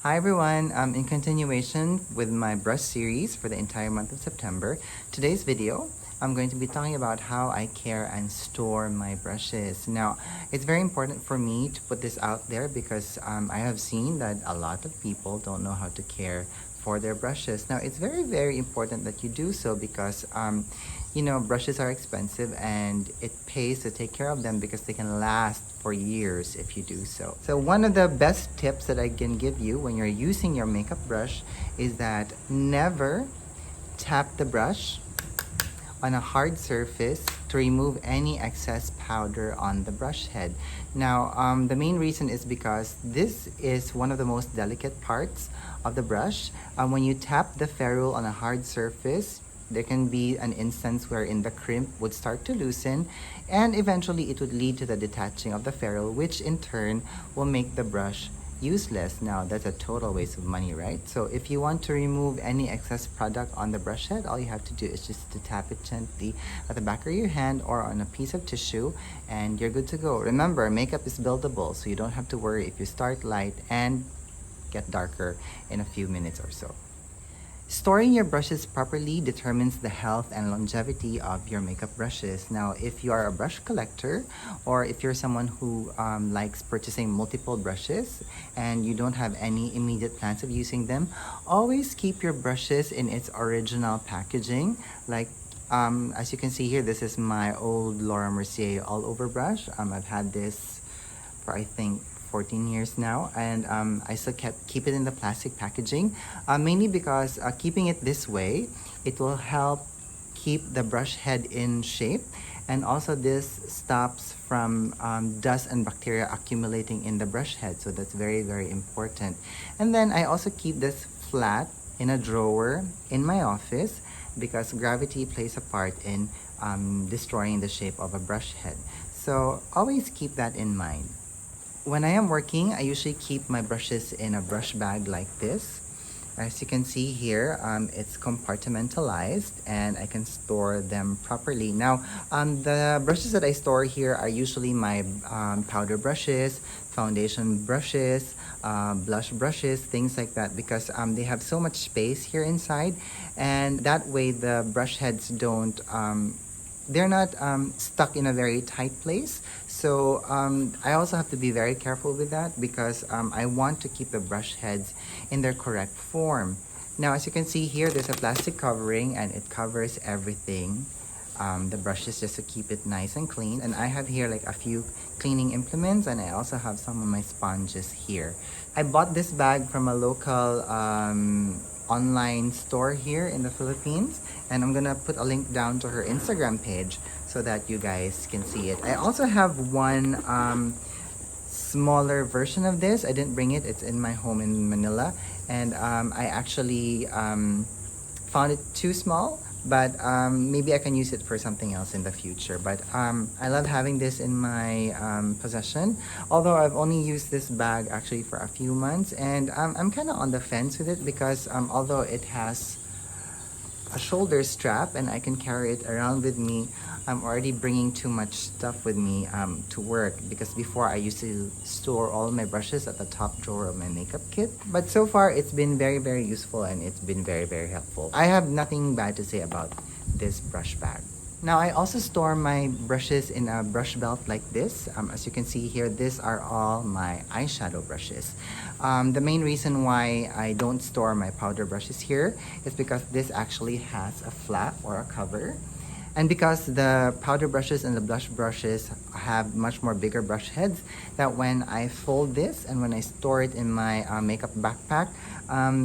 Hi everyone, in continuation with my brush series for the entire month of September, today's video, I'm going to be talking about how I care and store my brushes. Now, it's very important for me to put this out there because I have seen that a lot of people don't know how to care for their brushes. Now, it's very important that you do so because brushes are expensive and it pays to take care of them because they can last for years if you do so. So one of the best tips that I can give you when you're using your makeup brush is that never tap the brush on a hard surface to remove any excess powder on the brush head. Now, the main reason is because this is one of the most delicate parts of the brush. When you tap the ferrule on a hard surface, there can be an instance wherein the crimp would start to loosen and eventually it would lead to the detaching of the ferrule, which in turn will make the brush useless. Now, that's a total waste of money, right? So if you want to remove any excess product on the brush head, all you have to do is just to tap it gently at the back of your hand or on a piece of tissue and you're good to go. Remember, makeup is buildable, so you don't have to worry if you start light and get darker in a few minutes or so. Storing your brushes properly determines the health and longevity of your makeup brushes. Now, if you are a brush collector or if you're someone who likes purchasing multiple brushes and you don't have any immediate plans of using them, always keep your brushes in its original packaging. Like as you can see here, this is my old Laura Mercier all over brush. I've had this for I think 14 years now, and I still keep it in the plastic packaging, mainly because keeping it this way, it will help keep the brush head in shape, and also this stops from dust and bacteria accumulating in the brush head, so that's very important. And then I also keep this flat in a drawer in my office because gravity plays a part in destroying the shape of a brush head, so always keep that in mind. When I am working, I usually keep my brushes in a brush bag like this. As you can see here, it's compartmentalized and I can store them properly. Now, the brushes that I store here are usually my powder brushes, foundation brushes, blush brushes, things like that, because they have so much space here inside, and that way the brush heads don't they're not stuck in a very tight place. So I also have to be very careful with that because I want to keep the brush heads in their correct form. Now, as you can see here, there's a plastic covering and it covers everything. The brushes, just to keep it nice and clean. And I have here like a few cleaning implements, and I also have some of my sponges here. I bought this bag from a local online store here in the Philippines, and I'm gonna put a link down to her Instagram page so that you guys can see it. I also have one smaller version of this. I didn't bring it, it's in my home in Manila, and I actually found it too small, but maybe I can use it for something else in the future. But I love having this in my possession, although I've only used this bag actually for a few months, and I'm kind of on the fence with it because although it has a shoulder strap and I can carry it around with me, I'm already bringing too much stuff with me to work, because before I used to store all my brushes at the top drawer of my makeup kit. But so far it's been very useful and it's been very helpful. I have nothing bad to say about this brush bag. Now, I also store my brushes in a brush belt like this. As you can see here, these are all my eyeshadow brushes. The main reason why I don't store my powder brushes here is because this actually has a flap or a cover. And because the powder brushes and the blush brushes have much more bigger brush heads, that when I fold this and when I store it in my makeup backpack,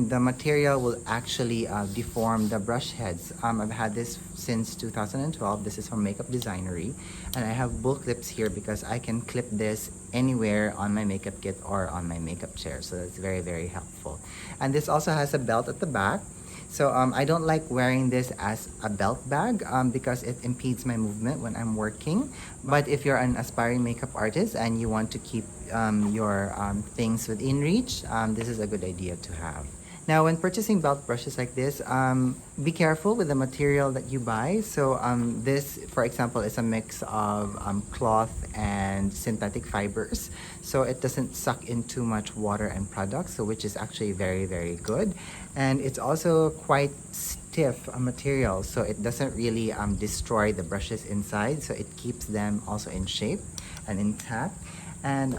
the material will actually deform the brush heads. I've had this since 2012. This is from Makeup Designery, and I have bull clips here because I can clip this anywhere on my makeup kit or on my makeup chair, so that's very helpful. And this also has a belt at the back. So I don't like wearing this as a belt bag because it impedes my movement when I'm working. But if you're an aspiring makeup artist and you want to keep your things within reach, this is a good idea to have. Now, when purchasing belt brushes like this, be careful with the material that you buy. So this, for example, is a mix of cloth and synthetic fibers. So it doesn't suck in too much water and products, so which is actually very, very good. And it's also quite stiff material, so it doesn't really destroy the brushes inside. So it keeps them also in shape and intact. And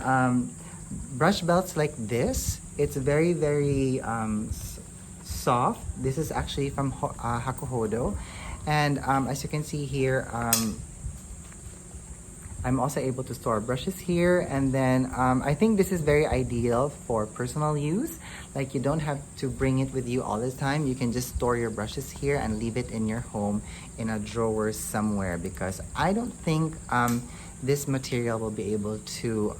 brush belts like this, it's very, very soft. This is actually from Hakuhodo. And as you can see here, I'm also able to store brushes here. And then I think this is very ideal for personal use. Like, you don't have to bring it with you all the time. You can just store your brushes here and leave it in your home in a drawer somewhere, because I don't think this material will be able to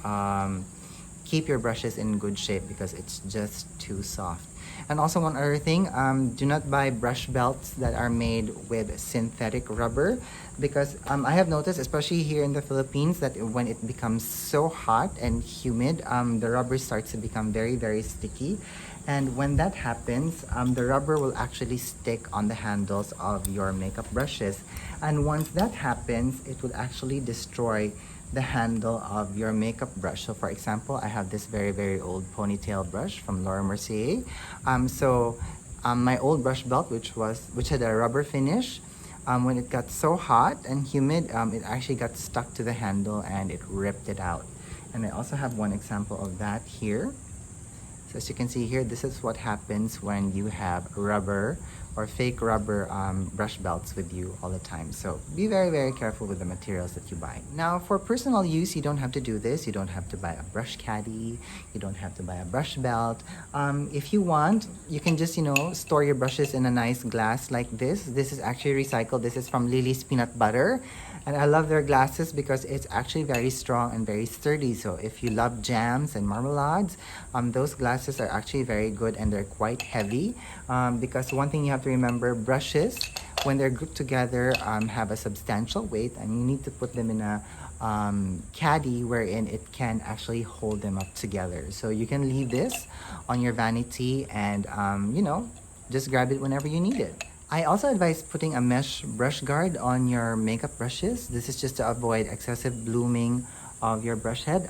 keep your brushes in good shape because it's just too soft. And also, one other thing, do not buy brush belts that are made with synthetic rubber, because I have noticed, especially here in the Philippines, that when it becomes so hot and humid, the rubber starts to become very, very sticky. And when that happens, the rubber will actually stick on the handles of your makeup brushes. And once that happens, it will actually destroy the handle of your makeup brush. So for example, I have this very, very old ponytail brush from Laura Mercier. My old brush belt, which had a rubber finish, when it got so hot and humid, it actually got stuck to the handle and it ripped it out. And I also have one example of that here. So as you can see here, this is what happens when you have rubber or fake rubber brush belts with you all the time. So be very, very careful with the materials that you buy. Now, for personal use, you don't have to do this. You don't have to buy a brush caddy. You don't have to buy a brush belt. If you want, you can just, store your brushes in a nice glass like this. This is actually recycled. This is from Lily's Peanut Butter. And I love their glasses because it's actually very strong and very sturdy. So if you love jams and marmalades, those glasses are actually very good, and they're quite heavy. Because one thing you have to remember, brushes, when they're grouped together, have a substantial weight, and you need to put them in a caddy wherein it can actually hold them up together. So you can leave this on your vanity and, just grab it whenever you need it. I also advise putting a mesh brush guard on your makeup brushes. This is just to avoid excessive blooming of your brush head.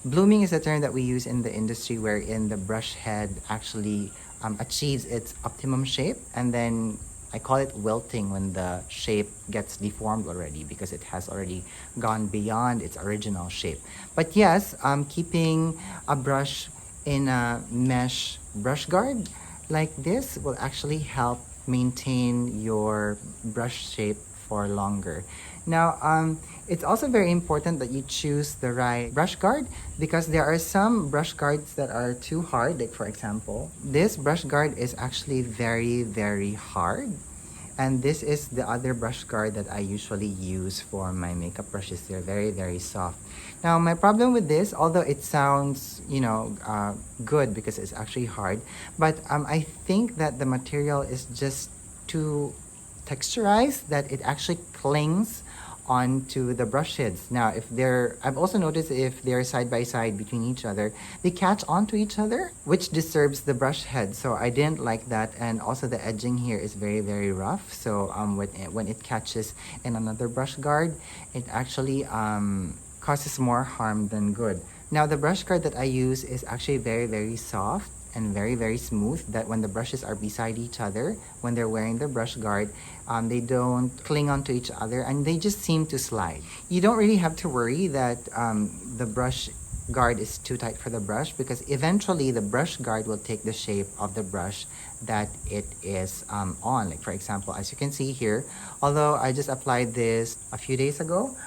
Blooming is a term that we use in the industry wherein the brush head actually achieves its optimum shape, and then I call it wilting when the shape gets deformed already because it has already gone beyond its original shape. But yes, keeping a brush in a mesh brush guard like this will actually help maintain your brush shape for longer. Now, it's also very important that you choose the right brush guard, because there are some brush guards that are too hard. Like for example, this brush guard is actually very, very hard. And this is the other brush guard that I usually use for my makeup brushes. They're very, very soft. Now, my problem with this, although it sounds, good because it's actually hard, but I think that the material is just too texturized that it actually clings onto the brush heads. Now, I've also noticed if they're side by side between each other, they catch onto each other, which disturbs the brush head. So I didn't like that. And also the edging here is very, very rough. So when it catches in another brush guard, it actually causes more harm than good. Now, the brush guard that I use is actually very, very soft and very, very smooth, that when the brushes are beside each other, when they're wearing the brush guard, they don't cling onto each other and they just seem to slide. You don't really have to worry that the brush guard is too tight for the brush, because eventually the brush guard will take the shape of the brush that it is on. Like for example, as you can see here, although I just applied this a few days ago,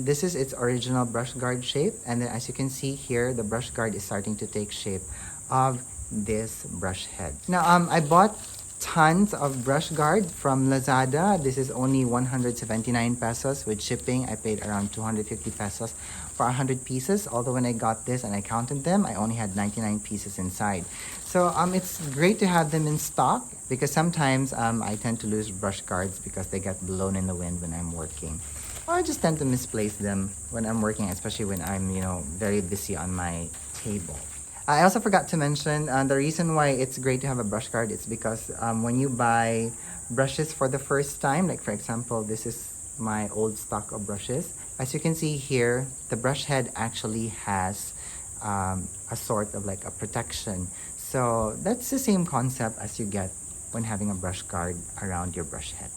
this is its original brush guard shape, and then as you can see here, the brush guard is starting to take shape of this brush head. Now, I bought tons of brush guard from Lazada. This is only 179 pesos. With shipping, I paid around 250 pesos for 100 pieces. Although when I got this and I counted them, I only had 99 pieces inside. So it's great to have them in stock, because sometimes I tend to lose brush guards because they get blown in the wind when I'm working. Or I just tend to misplace them when I'm working, especially when I'm, very busy on my table. I also forgot to mention the reason why it's great to have a brush guard is because when you buy brushes for the first time, like for example, this is my old stock of brushes. As you can see here, the brush head actually has a sort of like a protection. So that's the same concept as you get when having a brush guard around your brush head.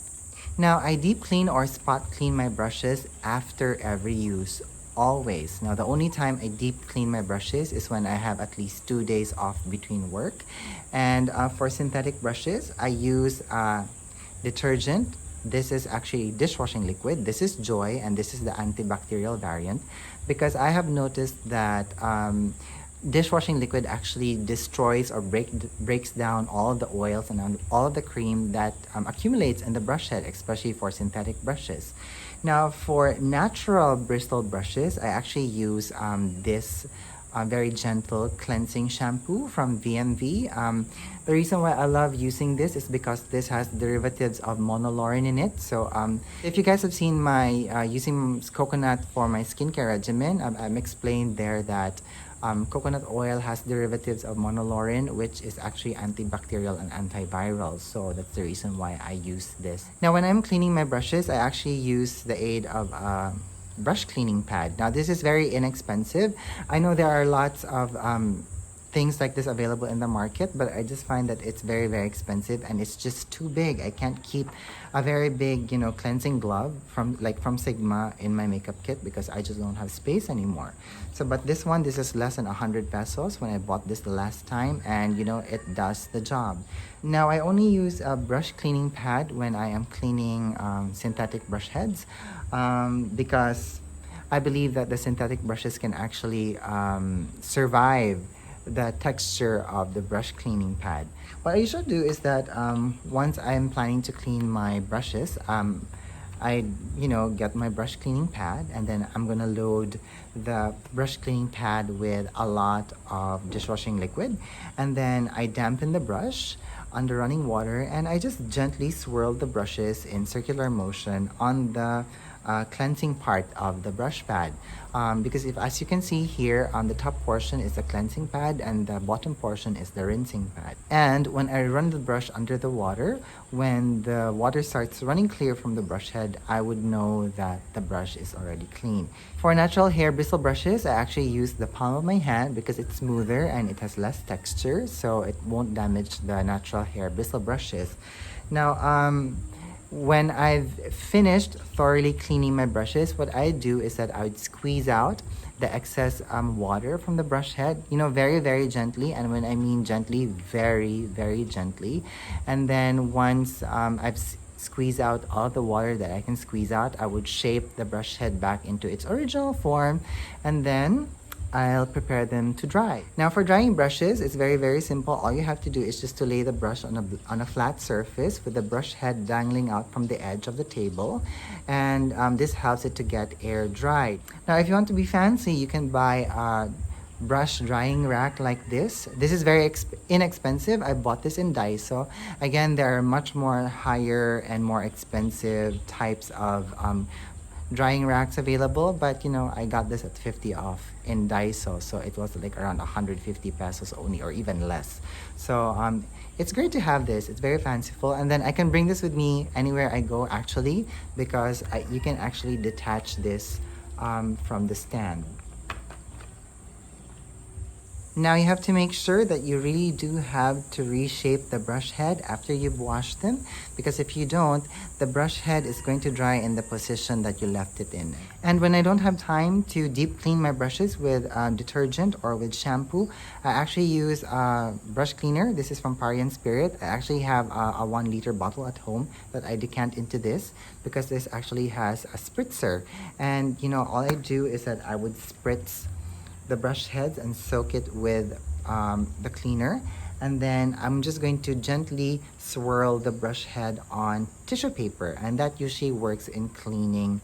Now, I deep clean or spot clean my brushes after every use, always. Now, the only time I deep clean my brushes is when I have at least 2 days off between work. And for synthetic brushes, I use detergent. This is actually dishwashing liquid. This is Joy, and this is the antibacterial variant, because I have noticed that dishwashing liquid actually destroys or breaks down all of the oils and all of the cream that accumulates in the brush head, especially for synthetic brushes. Now, for natural bristled brushes, I actually use this very gentle cleansing shampoo from VMV. The reason why I love using this is because this has derivatives of monolaurin in it. So if you guys have seen my using coconut for my skincare regimen, I'm explained there that coconut oil has derivatives of monolaurin, which is actually antibacterial and antiviral. So that's the reason why I use this. Now, when I'm cleaning my brushes, I actually use the aid of brush cleaning pad. Now, this is very inexpensive. I know there are lots of things like this available in the market, but I just find that it's very, very expensive and it's just too big. I can't keep a very big, cleansing glove from Sigma in my makeup kit because I just don't have space anymore. So, but this one, this is less than 100 pesos when I bought this the last time, and it does the job. Now, I only use a brush cleaning pad when I am cleaning synthetic brush heads because I believe that the synthetic brushes can actually survive the texture of the brush cleaning pad. What I usually do is that once I'm planning to clean my brushes, I get my brush cleaning pad, and then I'm gonna load the brush cleaning pad with a lot of dishwashing liquid, and then I dampen the brush under running water, and I just gently swirl the brushes in circular motion on the cleansing part of the brush pad, because as you can see here, on the top portion is the cleansing pad and the bottom portion is the rinsing pad. And when I run the brush under the water, when the water starts running clear from the brush head, I would know that the brush is already clean. For natural hair bristle brushes, I actually use the palm of my hand because it's smoother and it has less texture, so it won't damage the natural hair bristle brushes. Now, when I've finished thoroughly cleaning my brushes, what I do is that I would squeeze out the excess water from the brush head, very, very gently. And when I mean gently, very, very gently. And then once I've squeezed out all the water that I can squeeze out, I would shape the brush head back into its original form, and then I'll prepare them to dry. Now, for drying brushes, it's very, very simple. All you have to do is just to lay the brush on a flat surface with the brush head dangling out from the edge of the table, and this helps it to get air dried. Now, if you want to be fancy, you can buy a brush drying rack like this. This is very inexpensive. I bought this in Daiso. Again, there are much more higher and more expensive types of drying racks available, but I got this at 50 off in Daiso, so it was like around 150 pesos only, or even less. So it's great to have this. It's very fanciful, and then I can bring this with me anywhere I go actually, because you can actually detach this from the stand. Now, you have to make sure that you really do have to reshape the brush head after you've washed them, because if you don't, the brush head is going to dry in the position that you left it in. And when I don't have time to deep clean my brushes with detergent or with shampoo, I actually use a brush cleaner. This is from Parian Spirit. I actually have a 1 liter bottle at home that I decant into this, because this actually has a spritzer. And all I do is that I would spritz the brush heads and soak it with the cleaner, and then I'm just going to gently swirl the brush head on tissue paper, and that usually works in cleaning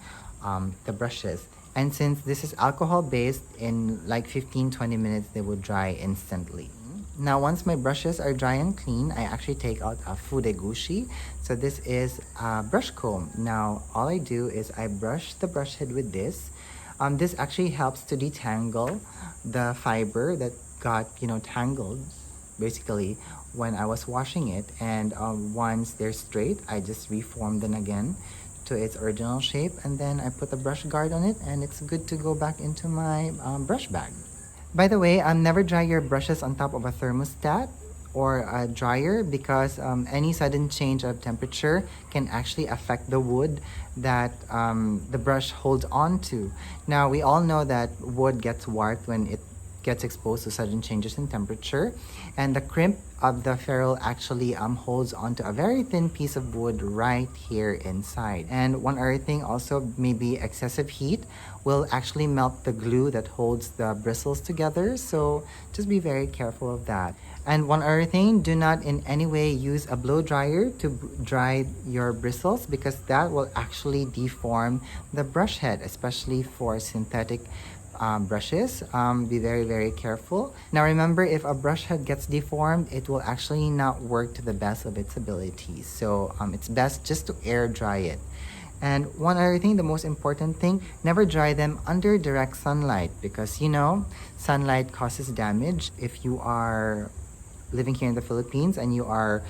the brushes. And since this is alcohol based, in like 15-20 minutes they will dry instantly. Now, once my brushes are dry and clean, I actually take out a fudegushi. So this is a brush comb. Now, all I do is I brush the brush head with this. This actually helps to detangle the fiber that got, tangled, basically, when I was washing it. And once they're straight, I just reform them again to its original shape, and then I put a brush guard on it, and it's good to go back into my brush bag. By the way, never dry your brushes on top of a thermostat or a dryer, because any sudden change of temperature can actually affect the wood that the brush holds on to. Now, we all know that wood gets warped when it gets exposed to sudden changes in temperature, and the crimp of the ferrule actually holds onto a very thin piece of wood right here inside. And one other thing also, maybe excessive heat will actually melt the glue that holds the bristles together, so just be very careful of that. And one other thing, do not in any way use a blow dryer to dry your bristles, because that will actually deform the brush head, especially for synthetic brushes. Be very, very careful. Now remember, if a brush head gets deformed, it will actually not work to the best of its abilities. So it's best just to air dry it. And one other thing, the most important thing, never dry them under direct sunlight, because sunlight causes damage. If you are living here in the Philippines and you are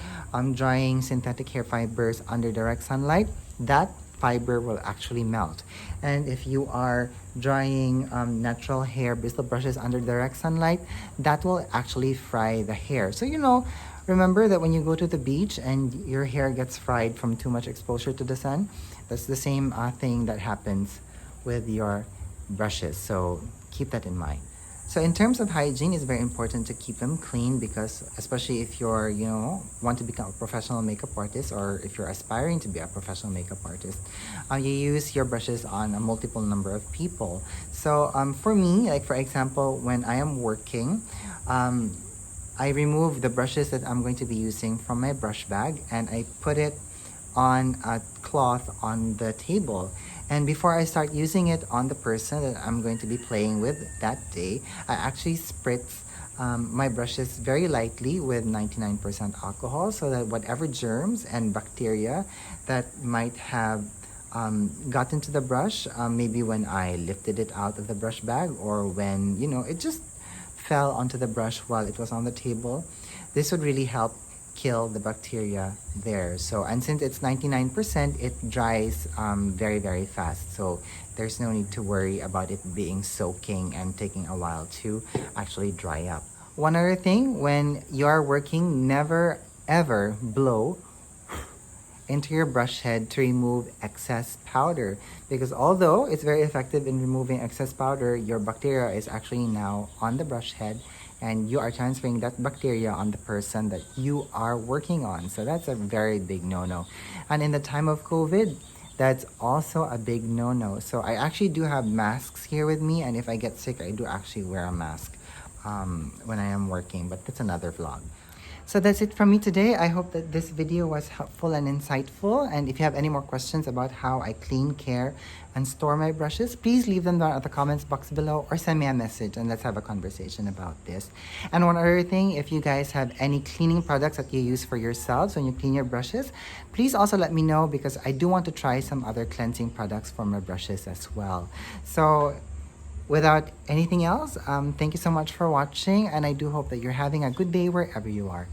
drying synthetic hair fibers under direct sunlight, that fiber will actually melt. And if you are drying natural hair bristle brushes under direct sunlight, that will actually fry the hair. So remember that when you go to the beach and your hair gets fried from too much exposure to the sun, that's the same thing that happens with your brushes. So keep that in mind. So in terms of hygiene, it's very important to keep them clean, because especially if you're, want to become a professional makeup artist, or if you're aspiring to be a professional makeup artist, you use your brushes on a multiple number of people. So for me, like for example, when I am working, I remove the brushes that I'm going to be using from my brush bag, and I put it on a cloth on the table. And before I start using it on the person that I'm going to be playing with that day, I actually spritz my brushes very lightly with 99% alcohol, so that whatever germs and bacteria that might have gotten to the brush, maybe when I lifted it out of the brush bag, or when, it just fell onto the brush while it was on the table, this would really help kill the bacteria there. So, and since it's 99%, it dries very, very fast. So there's no need to worry about it being soaking and taking a while to actually dry up. One other thing, when you're working, never ever blow into your brush head to remove excess powder, because although it's very effective in removing excess powder, your bacteria is actually now on the brush head, and you are transferring that bacteria on the person that you are working on. So that's a very big no-no. And in the time of COVID, that's also a big no-no. So I actually do have masks here with me, and if I get sick, I do actually wear a mask when I am working, but that's another vlog. So that's it from me today. I hope that this video was helpful and insightful. And if you have any more questions about how I clean, care, and store my brushes, please leave them down at the comments box below, or send me a message and let's have a conversation about this. And one other thing, if you guys have any cleaning products that you use for yourselves when you clean your brushes, please also let me know, because I do want to try some other cleansing products for my brushes as well. So without anything else, thank you so much for watching, and I do hope that you're having a good day wherever you are.